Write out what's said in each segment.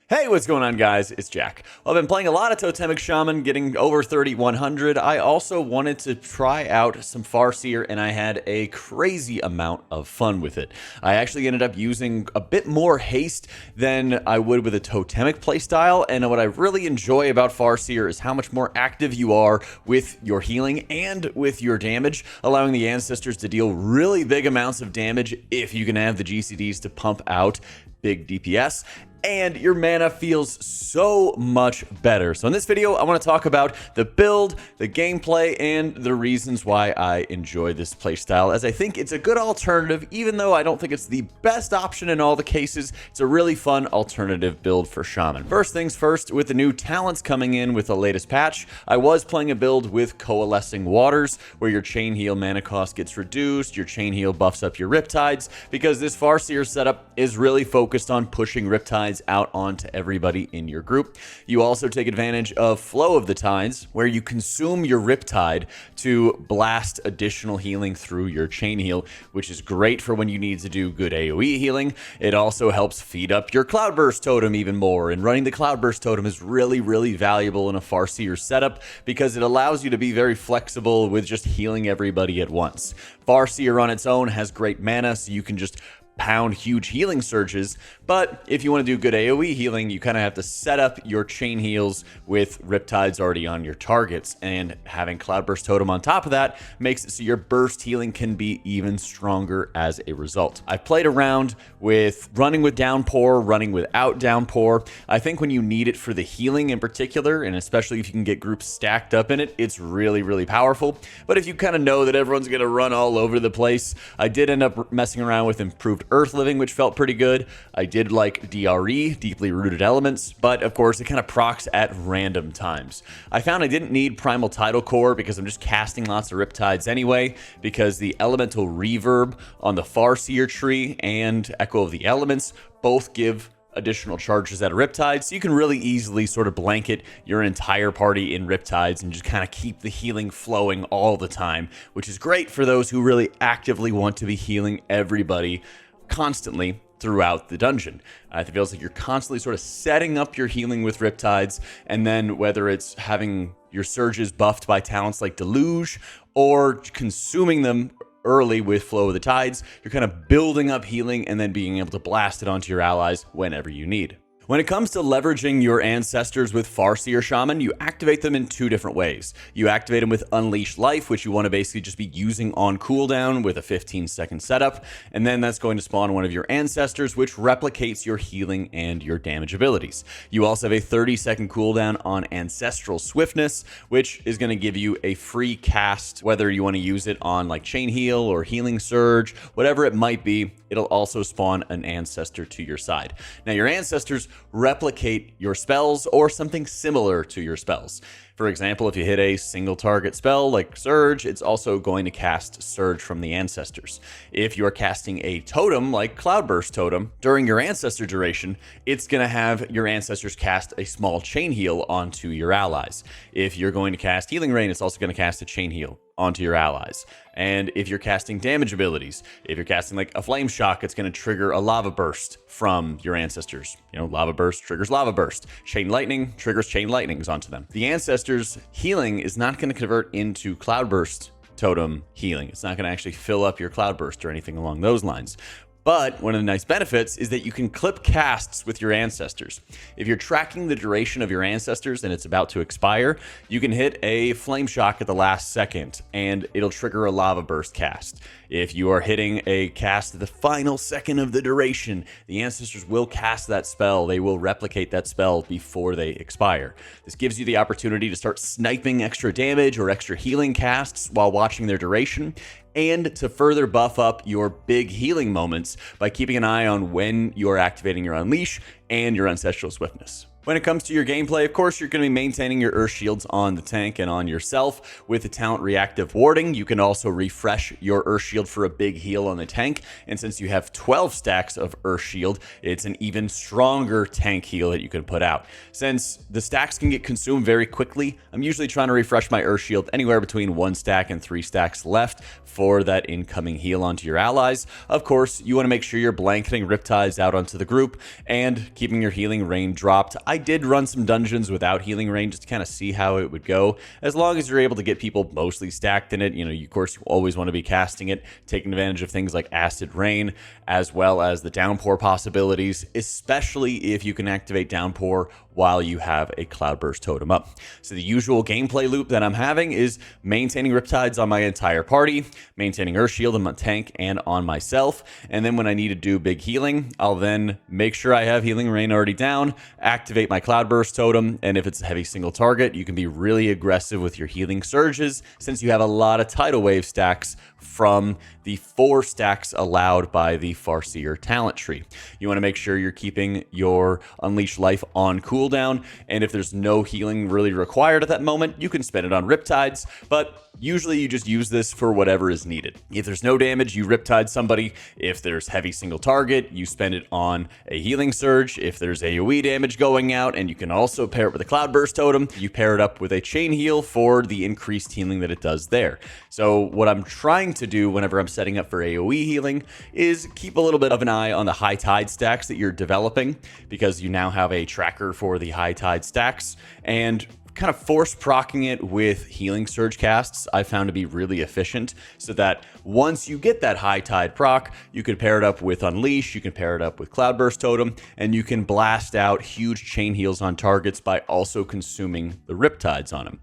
Hey, what's going on, guys? It's Jack. Well, I've been playing a lot of Totemic Shaman, getting over 3,100. I also wanted to try out some Farseer, and I had a crazy amount of fun with it. I actually ended up using a bit more haste than I would with a Totemic playstyle, and what I really enjoy about Farseer is how much more active you are with your healing and with your damage, allowing the ancestors to deal really big amounts of damage if you can have the GCDs to pump out big DPS. And your mana feels so much better. So in this video, I want to talk about the build, the gameplay, and the reasons why I enjoy this playstyle, as I think it's a good alternative. Even though I don't think it's the best option in all the cases, it's a really fun alternative build for Shaman. First things first, with the new talents coming in with the latest patch, I was playing a build with Coalescing Waters, where your chain heal mana cost gets reduced, your chain heal buffs up your Riptides, because this Farseer setup is really focused on pushing Riptides out onto everybody in your group. You also take advantage of Flow of the Tides, where you consume your Riptide to blast additional healing through your chain heal, which is great for when you need to do good AoE healing. It also helps feed up your Cloudburst totem even more, and running the Cloudburst totem is really valuable in a Farseer setup because it allows you to be very flexible with just healing everybody at once. Farseer on its own has great mana, so you can just pound huge healing surges, but if you want to do good AoE healing, you kind of have to set up your chain heals with Riptides already on your targets, and having Cloudburst Totem on top of that makes it so your burst healing can be even stronger as a result. I've played around with running with Downpour, running without Downpour. I think when you need it for the healing in particular, and especially if you can get groups stacked up in it, it's really powerful. But if you kind of know that everyone's going to run all over the place, I did end up messing around with Improved Earth Living, which felt pretty good. I did like DRE, Deeply Rooted Elements, but of course it kind of procs at random times. I found I didn't need Primal Tidal Core because I'm just casting lots of Riptides anyway, because the Elemental Reverb on the Farseer tree and Echo of the Elements both give additional charges at a Riptide, so you can really easily sort of blanket your entire party in Riptides and just kind of keep the healing flowing all the time, which is great for those who really actively want to be healing everybody constantly throughout the dungeon. It feels like you're constantly sort of setting up your healing with Riptides, and then whether it's having your surges buffed by talents like Deluge or consuming them early with Flow of the Tides, you're kind of building up healing and then being able to blast it onto your allies whenever you need. When it comes to leveraging your ancestors with Farseer Shaman, you activate them in two different ways. You activate them with Unleash Life, which you want to basically just be using on cooldown with a 15-second setup, and then that's going to spawn one of your ancestors, which replicates your healing and your damage abilities. You also have a 30-second cooldown on Ancestral Swiftness, which is going to give you a free cast, whether you want to use it on like Chain Heal or Healing Surge, whatever it might be. It'll also spawn an ancestor to your side. Now, your ancestors replicate your spells or something similar to your spells. For example, if you hit a single target spell like Surge, it's also going to cast Surge from the ancestors. If you are casting a totem like Cloudburst Totem during your ancestor duration, it's going to have your ancestors cast a small chain heal onto your allies. If you're going to cast Healing Rain, it's also going to cast a chain heal onto your allies. And if you're casting damage abilities, if you're casting like a Flame Shock, it's going to trigger a Lava Burst from your ancestors. You know, Lava Burst triggers Lava Burst. Chain Lightning triggers Chain Lightnings onto them. The ancestors' healing is not going to convert into Cloudburst Totem healing. It's not going to actually fill up your Cloudburst or anything along those lines. But one of the nice benefits is that you can clip casts with your ancestors. If you're tracking the duration of your ancestors and it's about to expire, you can hit a Flame Shock at the last second and it'll trigger a Lava Burst cast. If you are hitting a cast at the final second of the duration, the ancestors will cast that spell. They will replicate that spell before they expire. This gives you the opportunity to start sniping extra damage or extra healing casts while watching their duration, and to further buff up your big healing moments by keeping an eye on when you're activating your Unleash and your Ancestral Swiftness. When it comes to your gameplay, of course, you're going to be maintaining your Earth Shields on the tank and on yourself. With the talent Reactive Warding, you can also refresh your Earth Shield for a big heal on the tank. And since you have 12 stacks of Earth Shield, it's an even stronger tank heal that you can put out. Since the stacks can get consumed very quickly, I'm usually trying to refresh my Earth Shield anywhere between 1 stack and 3 stacks left for that incoming heal onto your allies. Of course, you want to make sure you're blanketing Riptides out onto the group and keeping your healing rain dropped. I did run some dungeons without healing rain just to kind of see how it would go. As long as you're able to get people mostly stacked in it, you know, of course, you always want to be casting it, taking advantage of things like acid rain, as well as the downpour possibilities, especially if you can activate downpour while you have a cloudburst totem up. So the usual gameplay loop that I'm having is maintaining Riptides on my entire party, maintaining Earth Shield on my tank and on myself, and then when I need to do big healing, I'll then make sure I have healing rain already down, activate my cloudburst totem, and if it's a heavy single target, you can be really aggressive with your healing surges since you have a lot of tidal wave stacks from the 4 stacks allowed by the Farseer talent tree. You want to make sure you're keeping your Unleash Life on cooldown, and if there's no healing really required at that moment, you can spend it on Riptides, but usually you just use this for whatever is needed. If there's no damage, you Riptide somebody. If there's heavy single target, you spend it on a healing surge. If there's AoE damage going out, and you can also pair it with a cloudburst totem, you pair it up with a chain heal for the increased healing that it does there. So what I'm trying to do whenever I'm setting up for AoE healing is keep a little bit of an eye on the high tide stacks that you're developing, because you now have a tracker for the high tide stacks, and kind of force procking it with healing surge casts I found to be really efficient, so that once you get that high tide proc, you can pair it up with Unleash, you can pair it up with Cloudburst Totem, and you can blast out huge chain heals on targets by also consuming the Riptides on them.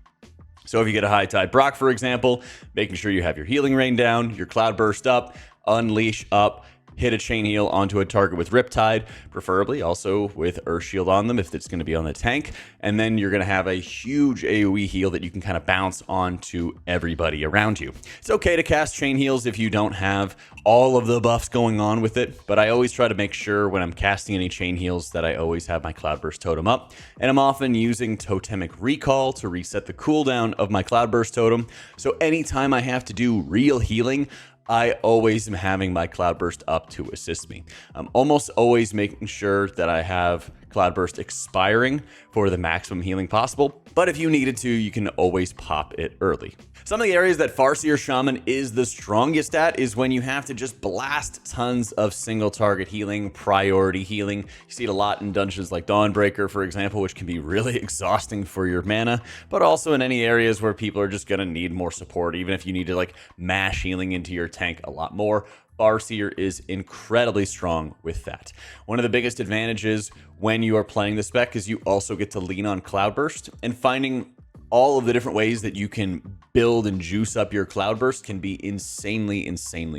So if you get a high tide proc, for example, making sure you have your healing rain down, your Cloudburst up, Unleash up, hit a chain heal onto a target with Riptide, preferably also with Earth Shield on them if it's going to be on the tank, and then you're going to have a huge AoE heal that you can kind of bounce onto everybody around you. It's okay to cast chain heals if you don't have all of the buffs going on with it, but I always try to make sure when I'm casting any chain heals that I always have my Cloudburst Totem up, and I'm often using Totemic Recall to reset the cooldown of my Cloudburst Totem, so anytime I have to do real healing, I always am having my Cloudburst up to assist me. I'm almost always making sure that I have Cloudburst expiring for the maximum healing possible, but if you needed to, you can always pop it early. Some of the areas that Farseer Shaman is the strongest at is when you have to just blast tons of single target healing, priority healing. You see it a lot in dungeons like Dawnbreaker, for example, which can be really exhausting for your mana, but also in any areas where people are just going to need more support, even if you need to like mash healing into your tank a lot more. Farseer is incredibly strong with that. One of the biggest advantages when you are playing the spec is you also get to lean on Cloudburst, and finding all of the different ways that you can build and juice up your Cloudburst can be insanely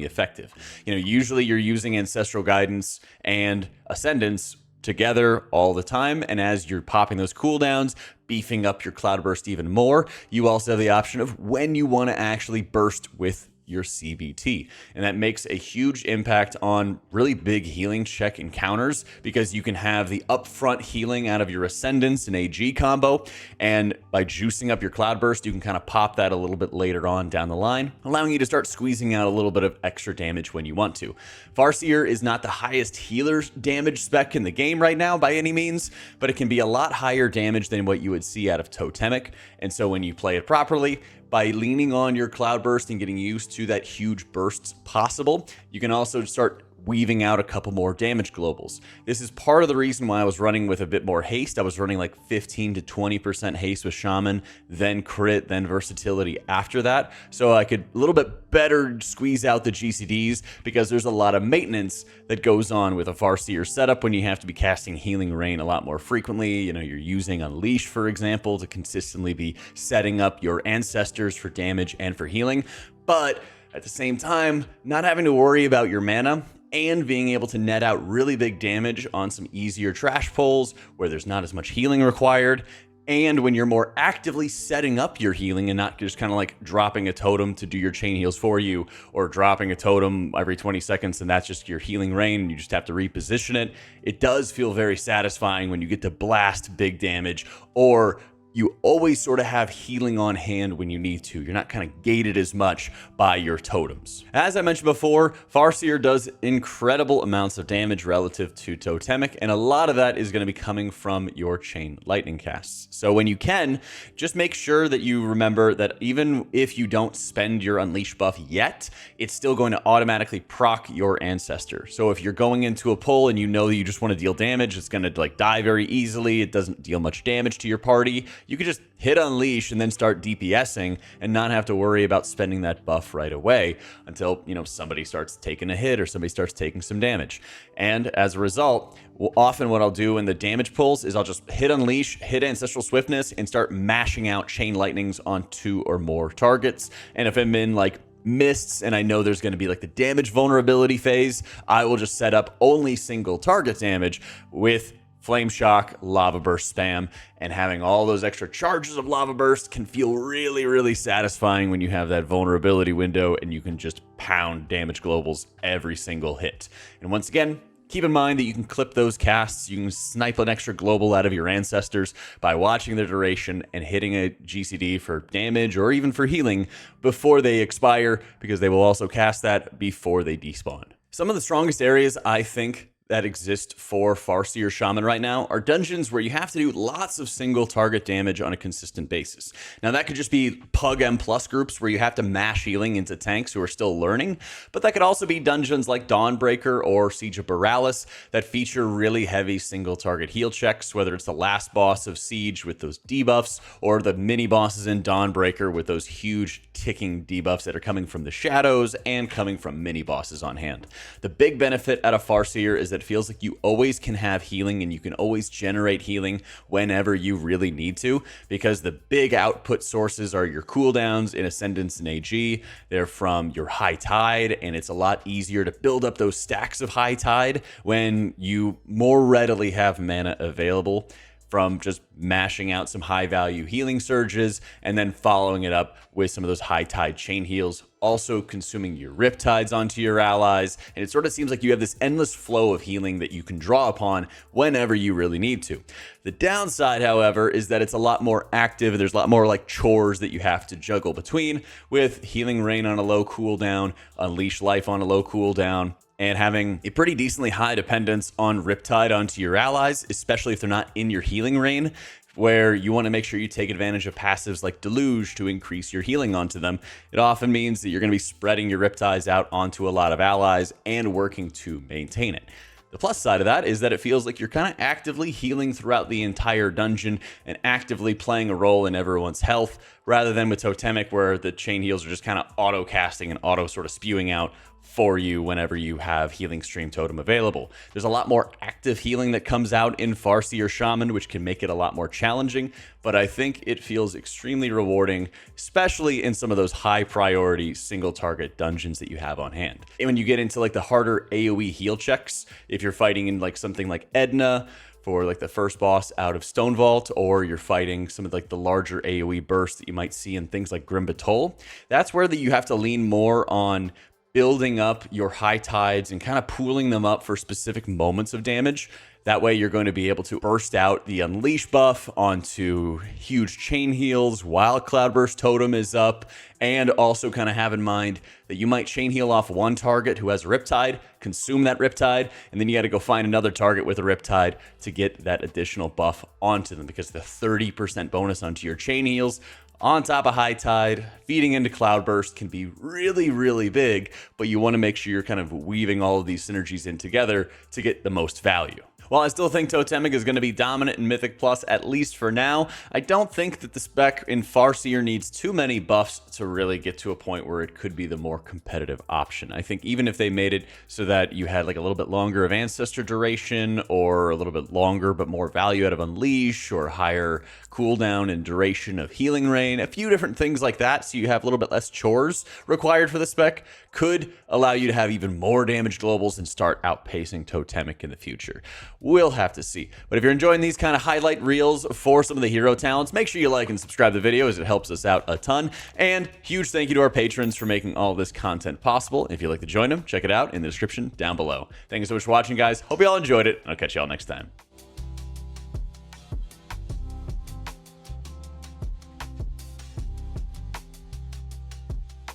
effective. You know, usually you're using Ancestral Guidance and Ascendance together all the time, and as you're popping those cooldowns, beefing up your Cloudburst even more, you also have the option of when you want to actually burst with your CBT, and that makes a huge impact on really big healing check encounters, because you can have the upfront healing out of your Ascendance and AG combo, and by juicing up your Cloudburst, you can kind of pop that a little bit later on down the line, allowing you to start squeezing out a little bit of extra damage when you want to. Farseer is not the highest healer damage spec in the game right now by any means, but it can be a lot higher damage than what you would see out of Totemic, and so when you play it properly, by leaning on your Cloudburst and getting used to that huge bursts possible, you can also start weaving out a couple more damage globals. This is part of the reason why I was running with a bit more haste. I was running like 15 to 20% haste with Shaman, then crit, then versatility after that, so I could a little bit better squeeze out the GCDs, because there's a lot of maintenance that goes on with a Farseer setup when you have to be casting Healing Rain a lot more frequently. You know, you're using Unleash, for example, to consistently be setting up your Ancestors for damage and for healing, but at the same time, not having to worry about your mana and being able to net out really big damage on some easier trash pulls where there's not as much healing required, and when you're more actively setting up your healing and not just kind of like dropping a totem to do your chain heals for you, or dropping a totem every 20 seconds and that's just your healing rain and you just have to reposition it. It does feel very satisfying when you get to blast big damage, or you always sort of have healing on hand when you need to. You're not kind of gated as much by your totems. As I mentioned before, Farseer does incredible amounts of damage relative to Totemic, and a lot of that is going to be coming from your chain lightning casts. So when you can, just make sure that you remember that even if you don't spend your Unleash buff yet, it's still going to automatically proc your Ancestor. So if you're going into a pull and you know that you just want to deal damage, it's going to like die very easily, it doesn't deal much damage to your party, you could just hit Unleash and then start DPSing and not have to worry about spending that buff right away until, you know, somebody starts taking a hit or somebody starts taking some damage. And as a result, often what I'll do in the damage pulls is I'll just hit Unleash, hit Ancestral Swiftness, and start mashing out Chain Lightnings on 2 or more targets. And if I'm in like mists and I know there's going to be like the damage vulnerability phase, I will just set up only single target damage with Flame Shock, Lava Burst spam, and having all those extra charges of Lava Burst can feel really, really satisfying when you have that vulnerability window and you can just pound damage globals every single hit. And once again, keep in mind that you can clip those casts, you can snipe an extra global out of your Ancestors by watching their duration and hitting a GCD for damage or even for healing before they expire, because they will also cast that before they despawn. Some of the strongest areas I think that exist for Farseer Shaman right now are dungeons where you have to do lots of single target damage on a consistent basis. Now that could just be Pug M+ groups where you have to mash healing into tanks who are still learning, but that could also be dungeons like Dawnbreaker or Siege of Borealis that feature really heavy single target heal checks, whether it's the last boss of Siege with those debuffs or the mini bosses in Dawnbreaker with those huge ticking debuffs that are coming from the shadows and coming from mini bosses on hand. The big benefit out of Farseer is that it feels like you always can have healing and you can always generate healing whenever you really need to, because the big output sources are your cooldowns in Ascendance and AG. They're from your High Tide, and it's a lot easier to build up those stacks of High Tide when you more readily have mana available from just mashing out some high value healing surges and then following it up with some of those High Tide chain heals, also consuming your Riptides onto your allies. And it sort of seems like you have this endless flow of healing that you can draw upon whenever you really need to. The downside, however, is that it's a lot more active. There's a lot more like chores that you have to juggle between, with Healing Rain on a low cooldown, Unleash Life on a low cooldown, and having a pretty decently high dependence on Riptide onto your allies, especially if they're not in your healing rain, where you want to make sure you take advantage of passives like Deluge to increase your healing onto them. It often means that you're going to be spreading your Riptides out onto a lot of allies and working to maintain it. The plus side of that is that it feels like you're kind of actively healing throughout the entire dungeon and actively playing a role in everyone's health, rather than with Totemic where the chain heals are just kind of auto casting and auto sort of spewing out for you whenever you have Healing Stream Totem available. There's a lot more active healing that comes out in Farseer Shaman, which can make it a lot more challenging, but I think it feels extremely rewarding, especially in some of those high priority single target dungeons that you have on hand. And when you get into like the harder AoE heal checks, if you're fighting in like something like Edna for like the first boss out of Stone Vault, or you're fighting some of like the larger AoE bursts that you might see in things like Grim Batol, that's where you have to lean more on building up your High Tides and kind of pooling them up for specific moments of damage. That way you're going to be able to burst out the Unleash buff onto huge chain heals while Cloudburst Totem is up, and also kind of have in mind that you might chain heal off one target who has a Riptide, consume that Riptide, and then you got to go find another target with a Riptide to get that additional buff onto them, because the 30% bonus onto your chain heals on top of High Tide, feeding into Cloudburst can be really, really big, but you want to make sure you're kind of weaving all of these synergies in together to get the most value. While I still think Totemic is going to be dominant in Mythic Plus, at least for now, I don't think that the spec in Farseer needs too many buffs to really get to a point where it could be the more competitive option. I think even if they made it so that you had like a little bit longer of Ancestor duration, or a little bit longer but more value out of Unleash, or higher cooldown and duration of Healing Rain, a few different things like that, so you have a little bit less chores required for the spec, could allow you to have even more damage globals and start outpacing Totemic in the future. We'll have to see. But if you're enjoying these kind of highlight reels for some of the hero talents, make sure you like and subscribe to the video, as it helps us out a ton. And huge thank you to our patrons for making all this content possible. If you'd like to join them, check it out in the description down below. Thank you so much for watching, guys. Hope you all enjoyed it, and I'll catch you all next time.